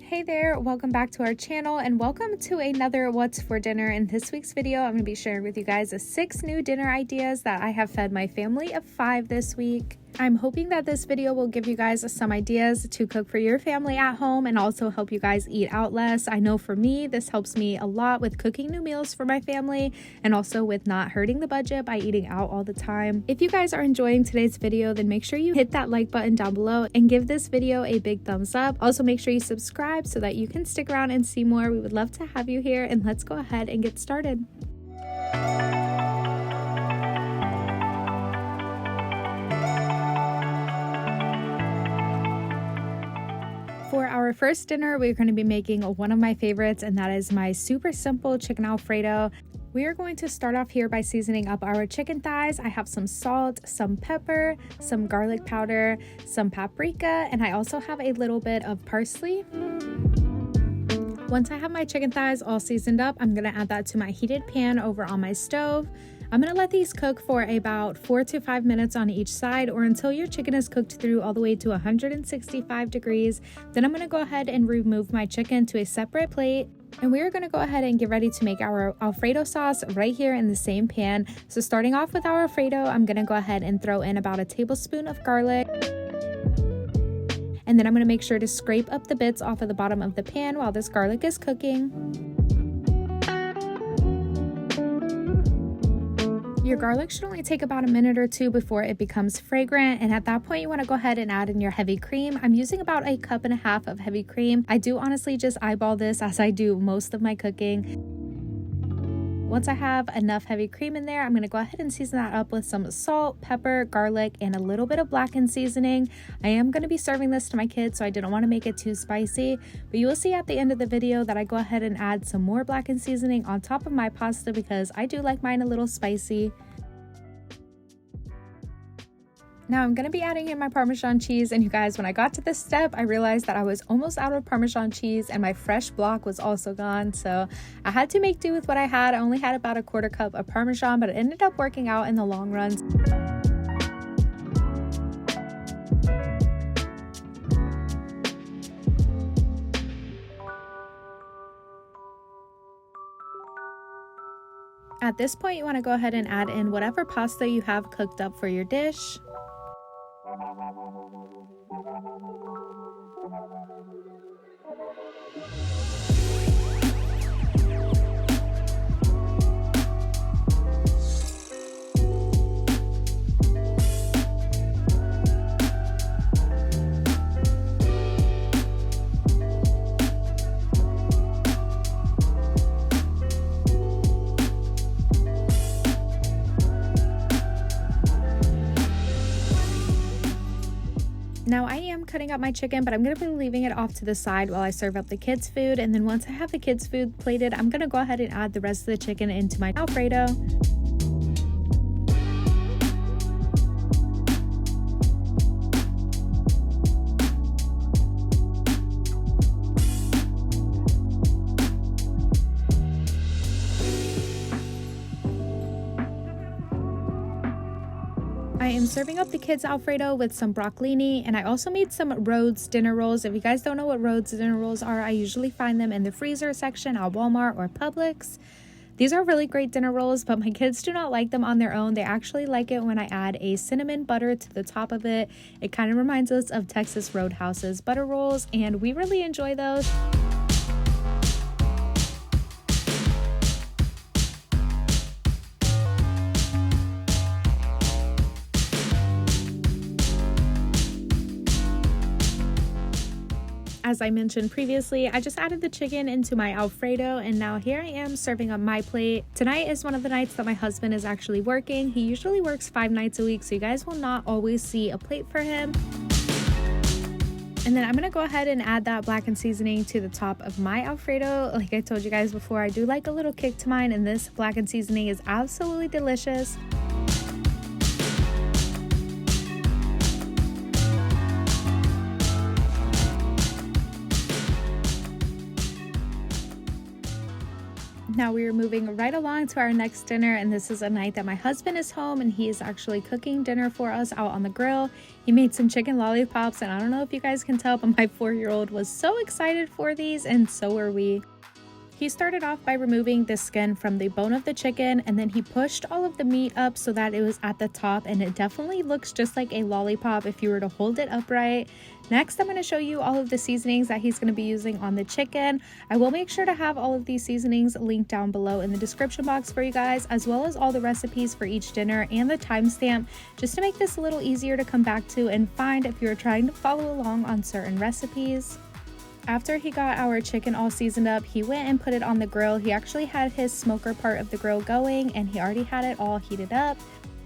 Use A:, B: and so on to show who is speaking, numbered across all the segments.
A: Hey there, welcome back to our channel and welcome to another What's for Dinner. In this week's video, I'm going to be sharing with you guys 6 new dinner ideas that I have fed my family of 5 this week. I'm hoping that this video will give you guys some ideas to cook for your family at home and also help you guys eat out less. I know for me, this helps me a lot with cooking new meals for my family and also with not hurting the budget by eating out all the time. If you guys are enjoying today's video, then make sure you hit that like button down below and give this video a big thumbs up. Also, make sure you subscribe so that you can stick around and see more. We would love to have you here, and let's go ahead and get started. For our first dinner, we're going to be making one of my favorites, and that is my super simple chicken Alfredo. We are going to start off here by seasoning up our chicken thighs. I have some salt, some pepper, some garlic powder, some paprika, and I also have a little bit of parsley. Once I have my chicken thighs all seasoned up, I'm going to add that to my heated pan over on my stove. I'm going to let these cook for about 4 to 5 minutes on each side, or until your chicken is cooked through all the way to 165 degrees. Then I'm going to go ahead and remove my chicken to a separate plate. And we are going to go ahead and get ready to make our Alfredo sauce right here in the same pan. So starting off with our Alfredo, I'm going to go ahead and throw in about a tablespoon of garlic. And then I'm going to make sure to scrape up the bits off of the bottom of the pan while this garlic is cooking. Your garlic should only take about a minute or 2 before it becomes fragrant, and at that point you want to go ahead and add in your heavy cream. I'm using about 1.5 cups of heavy cream. I do honestly just eyeball this as I do most of my cooking. Once I have enough heavy cream in there, I'm going to go ahead and season that up with some salt, pepper, garlic, and a little bit of blackened seasoning. I am going to be serving this to my kids, so I didn't want to make it too spicy, but you will see at the end of the video that I go ahead and add some more blackened seasoning on top of my pasta because I do like mine a little spicy. Now I'm going to be adding in my Parmesan cheese, and you guys, when I got to this step, I realized that I was almost out of Parmesan cheese and my fresh block was also gone, so I had to make do with what I had. I only had about 1/4 cup of Parmesan, but it ended up working out in the long run. At this point, you want to go ahead and add in whatever pasta you have cooked up for your dish. Now I am cutting up my chicken, but I'm going to be leaving it off to the side while I serve up the kids' food. And then once I have the kids' food plated, I'm going to go ahead and add the rest of the chicken into my Alfredo. I am serving up the kids' Alfredo with some broccolini, and I also made some Rhodes dinner rolls. If you guys don't know what Rhodes dinner rolls are, I usually find them in the freezer section at Walmart or Publix. These are really great dinner rolls, but my kids do not like them on their own. They actually like it when I add a cinnamon butter to the top of it. It kind of reminds us of Texas Roadhouse's butter rolls, and we really enjoy those. As I mentioned previously, I just added the chicken into my Alfredo, and now here I am serving up my plate. Tonight is one of the nights that my husband is actually working. He usually works 5 nights a week, so you guys will not always see a plate for him. And then I'm going to go ahead and add that blackened seasoning to the top of my Alfredo. Like I told you guys before, I do like a little kick to mine, and this blackened seasoning is absolutely delicious. Now we are moving right along to our next dinner, and this is a night that my husband is home and he is actually cooking dinner for us out on the grill. He made some chicken lollipops, and I don't know if you guys can tell, but my 4-year-old was so excited for these, and so were we. He started off by removing the skin from the bone of the chicken, and then he pushed all of the meat up so that it was at the top, and it definitely looks just like a lollipop if you were to hold it upright. Next, I'm going to show you all of the seasonings that he's going to be using on the chicken. I will make sure to have all of these seasonings linked down below in the description box for you guys, as well as all the recipes for each dinner and the timestamp, just to make this a little easier to come back to and find if you're trying to follow along on certain recipes. After he got our chicken all seasoned up, he went and put it on the grill. He actually had his smoker part of the grill going, and he already had it all heated up.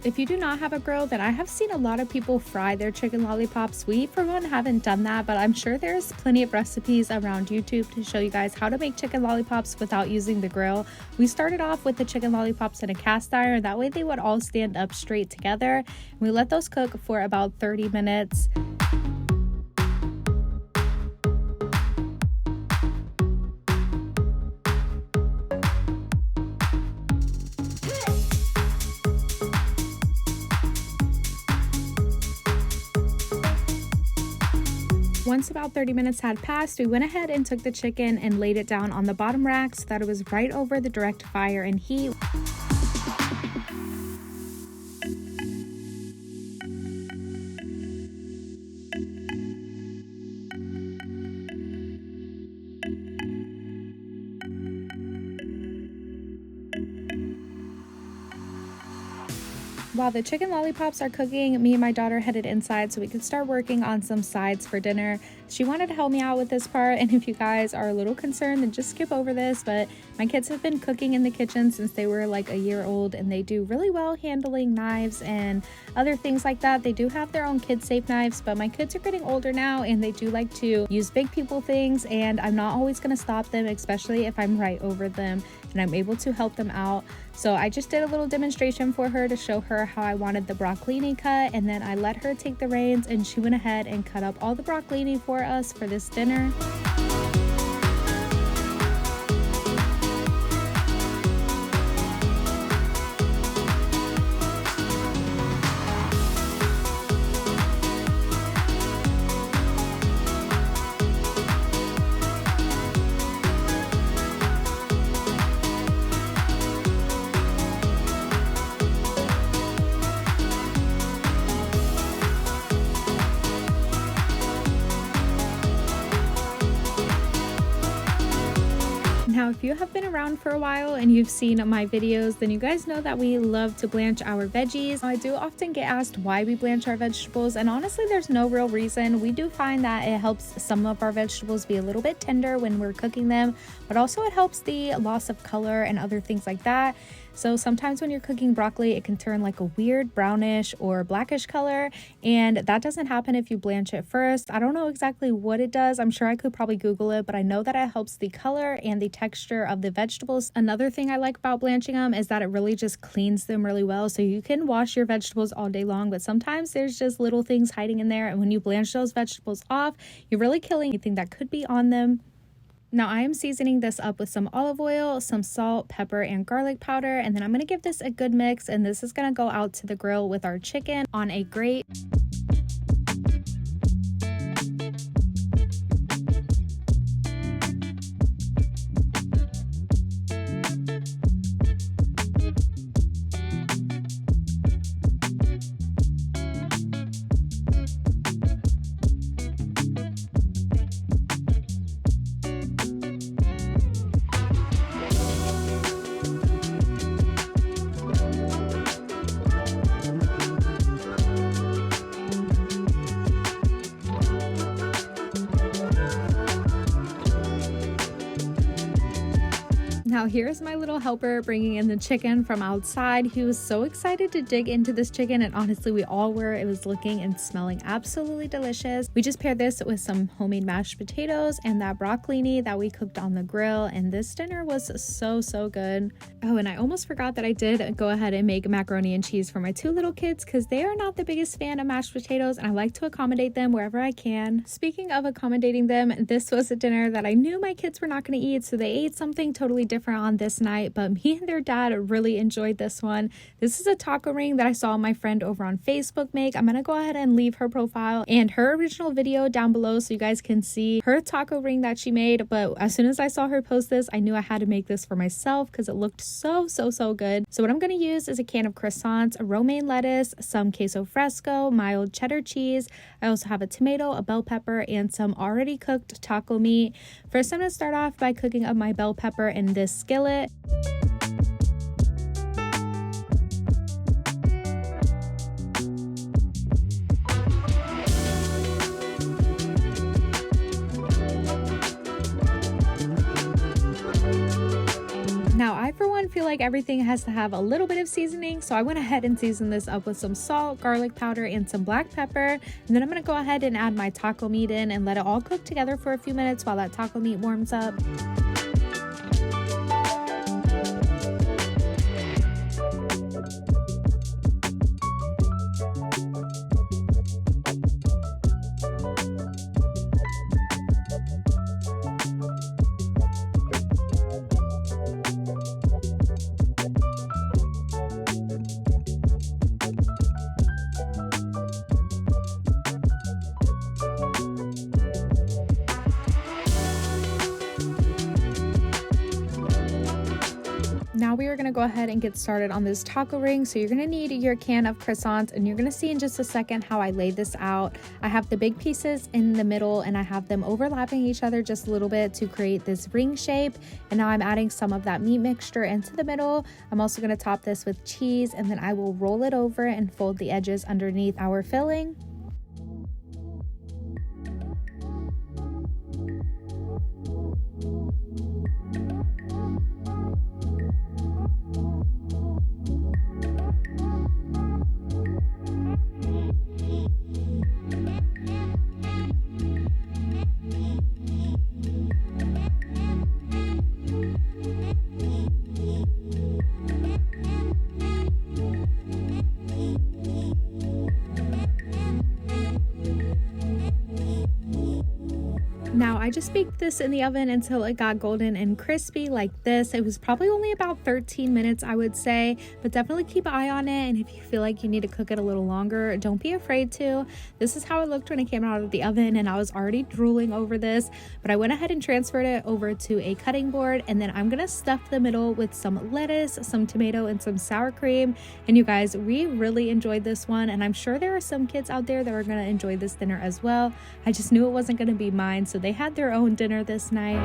A: If you do not have a grill, then I have seen a lot of people fry their chicken lollipops. We, for one, haven't done that, but I'm sure there's plenty of recipes around YouTube to show you guys how to make chicken lollipops without using the grill. We started off with the chicken lollipops in a cast iron. That way they would all stand up straight together. We let those cook for about 30 minutes. Once about 30 minutes had passed, we went ahead and took the chicken and laid it down on the bottom rack so that it was right over the direct fire and heat. While the chicken lollipops are cooking, me and my daughter headed inside so we could start working on some sides for dinner. She wanted to help me out with this part, and if you guys are a little concerned, then just skip over this, but my kids have been cooking in the kitchen since they were like a year old, and they do really well handling knives and other things like that. They do have their own kid-safe knives, but my kids are getting older now, and they do like to use big people things, and I'm not always going to stop them, especially if I'm right over them and I'm able to help them out. So I just did a little demonstration for her to show her how I wanted the broccolini cut, and then I let her take the reins and she went ahead and cut up all the broccolini for us for this dinner. Now, if you have been around for a while and you've seen my videos, then you guys know that we love to blanch our veggies. I do often get asked why we blanch our vegetables, and honestly, there's no real reason. We do find that it helps some of our vegetables be a little bit tender when we're cooking them, but also it helps the loss of color and other things like that. So sometimes when you're cooking broccoli, it can turn like a weird brownish or blackish color, and that doesn't happen if you blanch it first. I don't know exactly what it does. I'm sure I could probably Google it, but I know that it helps the color and the texture of the vegetables. Another thing I like about blanching them is that it really just cleans them really well. So you can wash your vegetables all day long, but sometimes there's just little things hiding in there, and when you blanch those vegetables off, you're really killing anything that could be on them. Now I am seasoning this up with some olive oil, some salt, pepper, and garlic powder, and then I'm going to give this a good mix, and this is going to go out to the grill with our chicken on a grate. Now here's my little helper bringing in the chicken from outside. He was so excited to dig into this chicken, and honestly we all were. It was looking and smelling absolutely delicious. We just paired this with some homemade mashed potatoes and that broccolini that we cooked on the grill, and this dinner was so good. Oh, and I almost forgot that I did go ahead and make macaroni and cheese for my two little kids because they are not the biggest fan of mashed potatoes, and I like to accommodate them wherever I can. Speaking of accommodating them, this was a dinner that I knew my kids were not going to eat, so they ate something totally different different on this night, but me and their dad really enjoyed this one. This is a taco ring that I saw my friend over on Facebook make. I'm gonna go ahead and leave her profile and her original video down below so you guys can see her taco ring that she made. But as soon as I saw her post this, I knew I had to make this for myself because it looked so good. So what I'm gonna use is a can of croissants, a romaine lettuce, some queso fresco, mild cheddar cheese. I also have a tomato, a bell pepper, and some already cooked taco meat. First, I'm gonna start off by cooking up my bell pepper in this skillet. Now, I for one feel like everything has to have a little bit of seasoning, so I went ahead and seasoned this up with some salt, garlic powder, and some black pepper. And then I'm gonna go ahead and add my taco meat in and let it all cook together for a few minutes while that taco meat warms up. Now we are going to go ahead and get started on this taco ring. So you're going to need your can of croissants, and you're going to see in just a second how I laid this out. I have the big pieces in the middle and I have them overlapping each other just a little bit to create this ring shape. And now I'm adding some of that meat mixture into the middle. I'm also going to top this with cheese, and then I will roll it over and fold the edges underneath our filling. Now I just baked this in the oven until it got golden and crispy like this. It was probably only about 13 minutes, I would say, but definitely keep an eye on it. And if you feel like you need to cook it a little longer, don't be afraid to. This is how it looked when it came out of the oven, and I was already drooling over this, but I went ahead and transferred it over to a cutting board. And then I'm gonna stuff the middle with some lettuce, some tomato, and some sour cream. And you guys, we really enjoyed this one, and I'm sure there are some kids out there that are gonna enjoy this dinner as well. I just knew it wasn't gonna be mine, so they had their own dinner this night.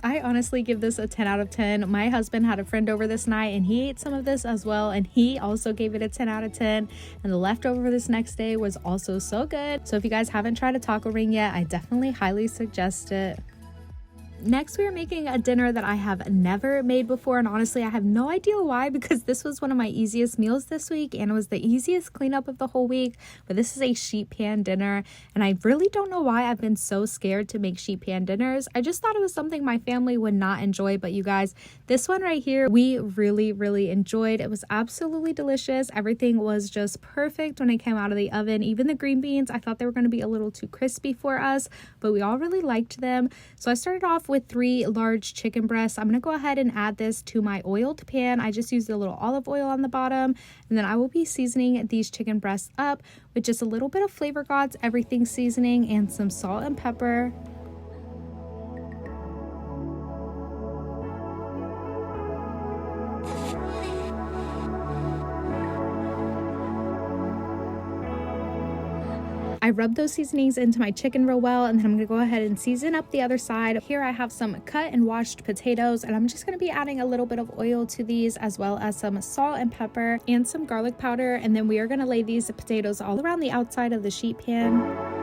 A: I honestly give this a 10 out of 10. My husband had a friend over this night and he ate some of this as well, and he also gave it a 10 out of 10. And the leftover this next day was also so good. So if you guys haven't tried a taco ring yet, I definitely highly suggest it. Next, we are making a dinner that I have never made before, and honestly I have no idea why, because this was one of my easiest meals this week and it was the easiest cleanup of the whole week. But this is a sheet pan dinner, and I really don't know why I've been so scared to make sheet pan dinners. I just thought it was something my family would not enjoy, but you guys, this one right here we really enjoyed. It was absolutely delicious. Everything was just perfect when it came out of the oven. Even the green beans, I thought they were going to be a little too crispy for us, but we all really liked them. So I started off with 3 large chicken breasts. I'm going to go ahead and add this to my oiled pan. I just used a little olive oil on the bottom, and then I will be seasoning these chicken breasts up with just a little bit of Flavor God's everything seasoning and some salt and pepper. I rubbed those seasonings into my chicken real well, and then I'm gonna go ahead and season up the other side. Here I have some cut and washed potatoes, and I'm just gonna be adding a little bit of oil to these, as well as some salt and pepper and some garlic powder. And then we are gonna lay these potatoes all around the outside of the sheet pan.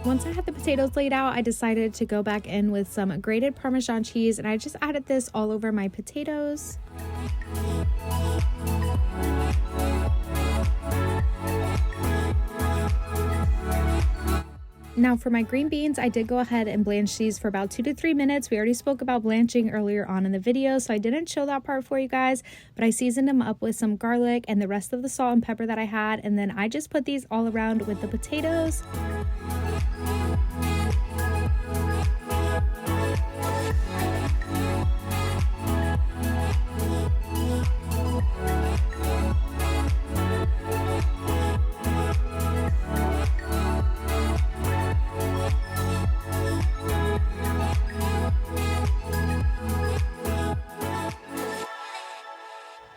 A: Once I had the potatoes laid out, I decided to go back in with some grated Parmesan cheese, and I just added this all over my potatoes. Now for my green beans, I did go ahead and blanch these for about 2 to 3 minutes. We already spoke about blanching earlier on in the video, so I didn't show that part for you guys, but I seasoned them up with some garlic and the rest of the salt and pepper that I had, and then I just put these all around with the potatoes.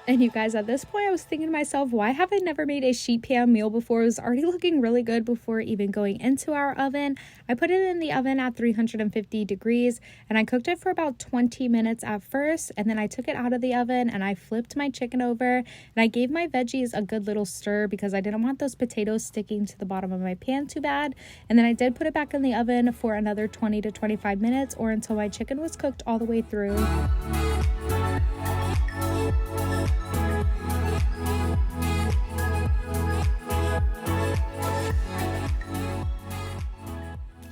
A: And you guys, at this point, I was thinking to myself, why have I never made a sheet pan meal before? It was already looking really good before even going into our oven. I put it in the oven at 350 degrees, and I cooked it for about 20 minutes at first, and then I took it out of the oven and I flipped my chicken over, and I gave my veggies a good little stir because I didn't want those potatoes sticking to the bottom of my pan too bad. And then I did put it back in the oven for another 20 to 25 minutes, or until my chicken was cooked all the way through.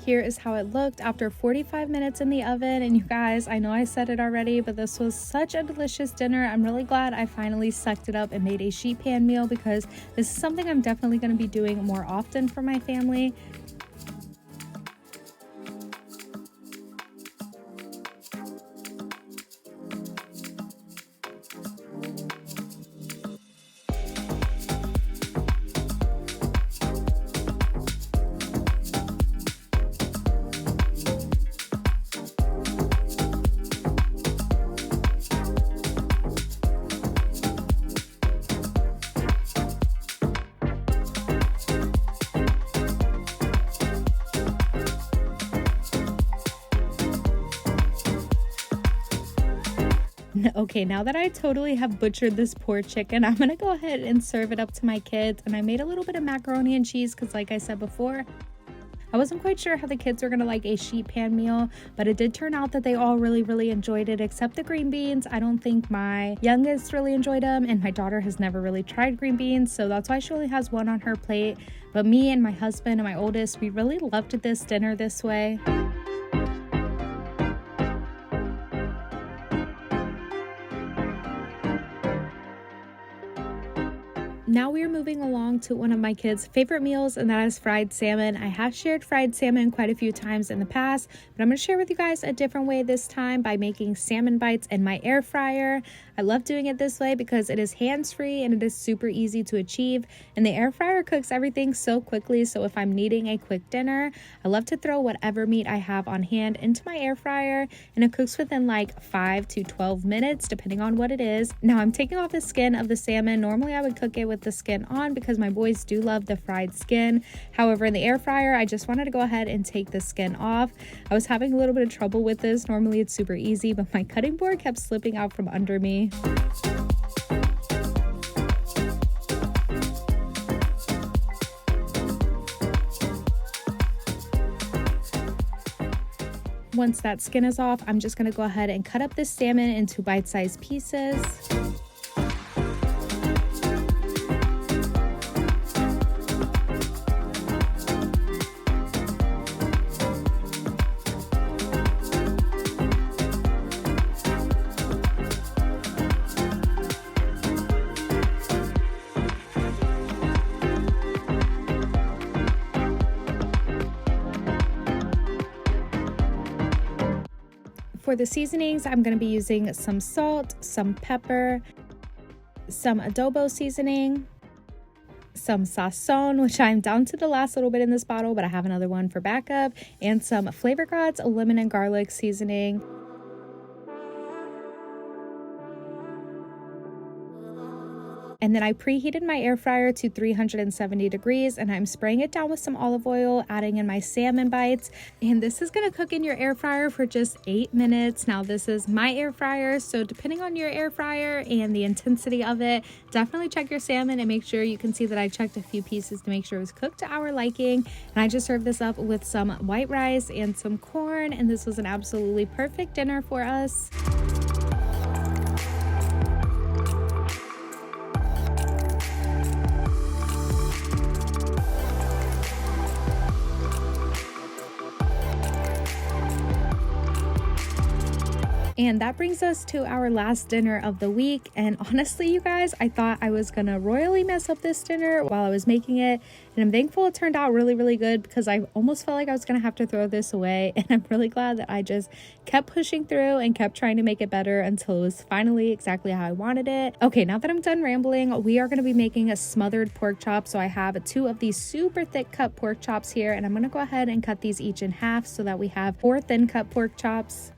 A: Here is how it looked after 45 minutes in the oven. And you guys, I know I said it already, but this was such a delicious dinner. I'm really glad I finally sucked it up and made a sheet pan meal, because this is something I'm definitely going to be doing more often for my family. Okay, now that I totally have butchered this poor chicken, I'm gonna go ahead and serve it up to my kids. And I made a little bit of macaroni and cheese because, like I said before, I wasn't quite sure how the kids were gonna like a sheet pan meal, but it did turn out that they all really enjoyed it, except the green beans. I don't think my youngest really enjoyed them, and my daughter has never really tried green beans, so that's why she only has one on her plate. But me and my husband and my oldest, we really loved this dinner this way. Now we are moving along to one of my kids' favorite meals, and that is fried salmon. I have shared fried salmon quite a few times in the past, but I'm going to share with you guys a different way this time by making salmon bites in my air fryer. I love doing it this way because it is hands-free and it is super easy to achieve, and the air fryer cooks everything so quickly. So if I'm needing a quick dinner, I love to throw whatever meat I have on hand into my air fryer, and it cooks within like 5 to 12 minutes depending on what it is. Now I'm taking off the skin of the salmon. Normally I would cook it with the skin on because my boys do love the fried skin. However, in the air fryer, I just wanted to go ahead and take the skin off. I was having a little bit of trouble with this. Normally it's super easy, but my cutting board kept slipping out from under me. Once that skin is off, I'm just going to go ahead and cut up this salmon into bite-sized pieces. For the seasonings, I'm going to be using some salt, some pepper, some adobo seasoning, some sazon, which I'm down to the last little bit in this bottle, but I have another one for backup, and some Flavor Gods lemon and garlic seasoning. And then I preheated my air fryer to 370 degrees and I'm spraying it down with some olive oil, adding in my salmon bites. And this is gonna cook in your air fryer for just 8 minutes. Now this is my air fryer, so depending on your air fryer and the intensity of it, definitely check your salmon and make sure. You can see that I checked a few pieces to make sure it was cooked to our liking. And I just served this up with some white rice and some corn, and this was an absolutely perfect dinner for us. And that brings us to our last dinner of the week. And honestly, you guys, I thought I was gonna royally mess up this dinner while I was making it. And I'm thankful it turned out really, really good, because I almost felt like I was gonna have to throw this away. And I'm really glad that I just kept pushing through and kept trying to make it better until it was finally exactly how I wanted it. Okay, now that I'm done rambling, we are gonna be making a smothered pork chop. So I have 2 of these super thick cut pork chops here, and I'm gonna go ahead and cut these each in half so that we have 4 thin cut pork chops.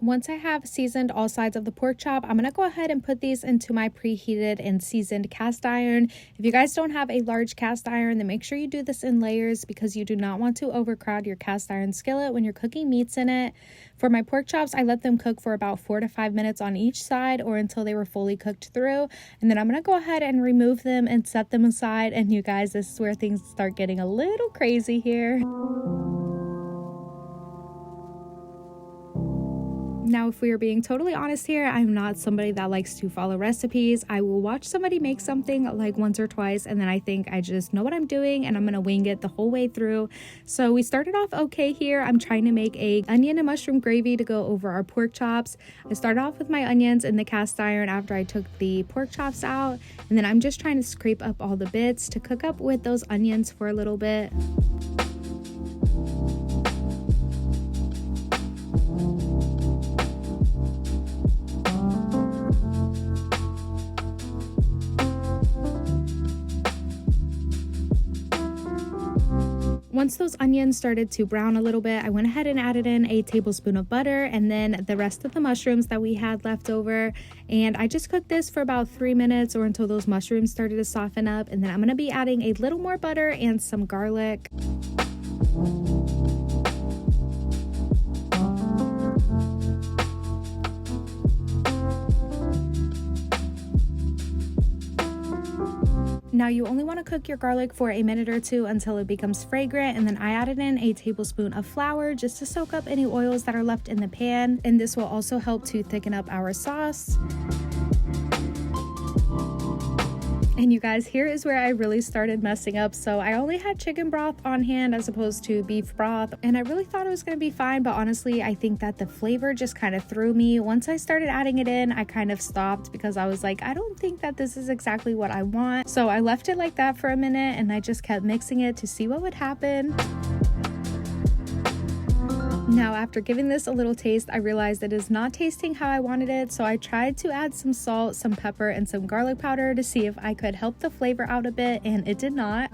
A: Once I have seasoned all sides of the pork chop, I'm going to go ahead and put these into my preheated and seasoned cast iron. If you guys don't have a large cast iron, then make sure you do this in layers, because you do not want to overcrowd your cast iron skillet when you're cooking meats in it. For my pork chops, I let them cook for about 4 to 5 minutes on each side, or until they were fully cooked through. And then I'm going to go ahead and remove them and set them aside. And you guys, this is where things start getting a little crazy here. Now, if we are being totally honest here, I'm not somebody that likes to follow recipes. I will watch somebody make something like once or twice, and then I think I just know what I'm doing and I'm gonna wing it the whole way through. So we started off okay here. I'm trying to make a onion and mushroom gravy to go over our pork chops. I started off with my onions in the cast iron after I took the pork chops out, and then I'm just trying to scrape up all the bits to cook up with those onions for a little bit. Once those onions started to brown a little bit, I went ahead and added in a tablespoon of butter and then the rest of the mushrooms that we had left over. And I just cooked this for about 3 minutes, or until those mushrooms started to soften up. And then I'm going to be adding a little more butter and some garlic. Now you only want to cook your garlic for a minute or 2 until it becomes fragrant, and then I added in a tablespoon of flour just to soak up any oils that are left in the pan, and this will also help to thicken up our sauce. And you guys, here is where I really started messing up. So I only had chicken broth on hand as opposed to beef broth, and I really thought it was going to be fine, but honestly I think that the flavor just kind of threw me. Once I started adding it in, I kind of stopped because I was like, I don't think that this is exactly what I want. So I left it like that for a minute and I just kept mixing it to see what would happen. Now, after giving this a little taste, I realized it is not tasting how I wanted it, so I tried to add some salt, some pepper, and some garlic powder to see if I could help the flavor out a bit, and it did not.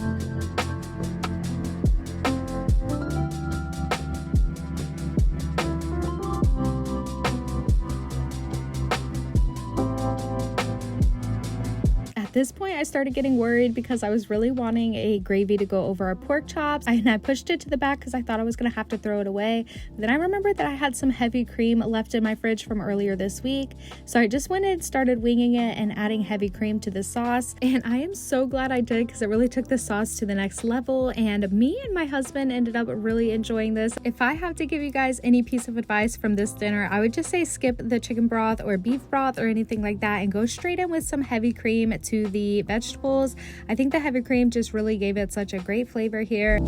A: At this point, I started getting worried because I was really wanting a gravy to go over our pork chops, and I pushed it to the back because I thought I was gonna have to throw it away. But then I remembered that I had some heavy cream left in my fridge from earlier this week, so I just went and started winging it and adding heavy cream to the sauce, and I am so glad I did because it really took the sauce to the next level, and me and my husband ended up really enjoying this. If I have to give you guys any piece of advice from this dinner, I would just say skip the chicken broth or beef broth or anything like that and go straight in with some heavy cream to the vegetables. I think the heavy cream just really gave it such a great flavor here.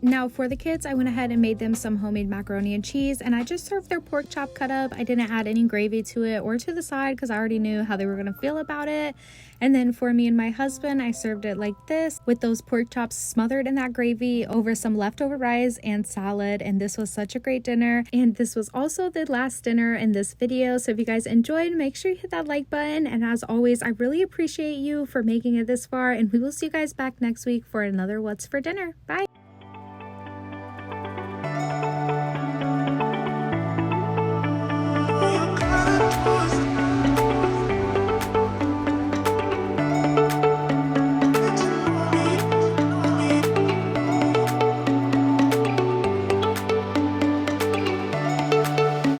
A: Now for the kids, I went ahead and made them some homemade macaroni and cheese, and I just served their pork chop cut up. I didn't add any gravy to it or to the side because I already knew how they were going to feel about it. And then for me and my husband, I served it like this with those pork chops smothered in that gravy over some leftover rice and salad. And this was such a great dinner. And this was also the last dinner in this video. So if you guys enjoyed, make sure you hit that like button. And as always, I really appreciate you for making it this far. And we will see you guys back next week for another What's for Dinner. Bye.